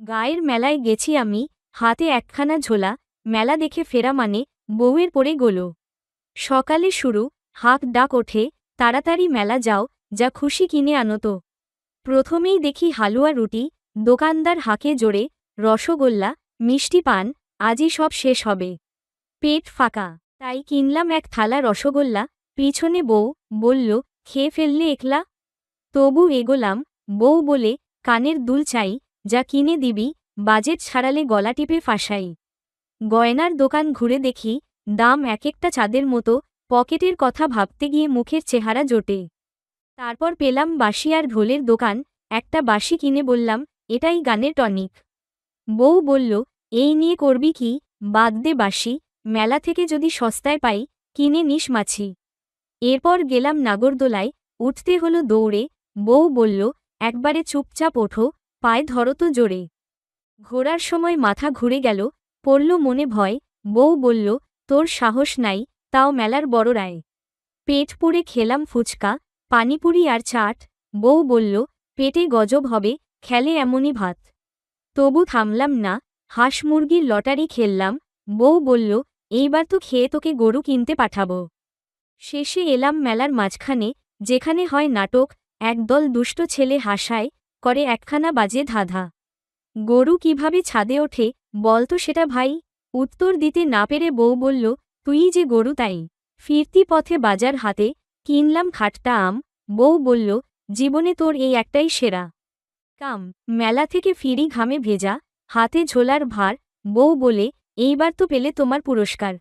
গায়ের মেলায় গেছি আমি, হাতে একখানা ঝোলা, মেলা দেখে ফেরা মানে বউয়ের পড়ে গোলো। সকালে শুরু, হাঁক ডাক ওঠে, তাড়াতাড়ি মেলা যাও, যা খুশি কিনে আনো তো। প্রথমেই দেখি হালুয়া রুটি, দোকানদার হাঁকে জোরে, রসগোল্লা, মিষ্টি পান, আজই সব শেষ হবে। পেট ফাঁকা, তাই কিনলাম এক থালা রসগোল্লা, পিছনে বউ বলল, খেয়ে ফেললে একলা। তবু এগোলাম, বউ বলে, কানের দুল চাই, যা কিনে দিবি, বাজেট ছাড়ালে গলা টিপে ফাঁসাই। গয়নার দোকান ঘুরে দেখি, দাম এক একটা চাঁদের মতো, পকেটের কথা ভাবতে গিয়ে মুখের চেহারা জোটে। তারপর পেলাম বাঁশি আর ঢোলের দোকান, একটা বাঁশি কিনে বললাম, এটাই গানের টনিক। বউ বলল, এই নিয়ে করবি কি, বাদ দে বাঁশি, মেলা থেকে যদি সস্তায় পাই, কিনে নিস মাছি। এরপর গেলাম নাগরদোলায়, উঠতে হলো দৌড়ে, বউ বলল, একবারে চুপচাপ ওঠো, পায়ে ধরো তো জোরে। ঘোরার সময় মাথা ঘুরে গেল, পড়ল মনে ভয়, বউ বলল, তোর সাহস নাই, তাও মেলার বড় রায়। পেট পুড়ে খেলাম ফুচকা, পানিপুরি আর চাট, বউ বলল, পেটে গজব হবে, খেলে এমনই ভাত। তবু থামলাম না, হাঁস মুরগির লটারি খেললাম, বউ বলল, এইবার তো খেয়ে তোকে গরু কিনতে পাঠাবো। শেষে এলাম মেলার মাঝখানে, যেখানে হয় নাটক, একদল দুষ্ট ছেলে হাসায়, করে একখানা বাজে ধাঁধা। গরু কিভাবে ছাদে ওঠে, বলতো সেটা ভাই। উত্তর দিতে না পেরে বউ বলল, তুই যে গরু তাই। ফিরতি পথে বাজার হাতে, কিনলাম খাট্টা আম, বউ বলল, জীবনে তোর এই একটাই সেরা কাম। মেলা থেকে ফিরি ঘামে ভেজা, হাতে ঝোলার ভার, বউ বলে, এইবার তো পেলে তোমার পুরস্কার।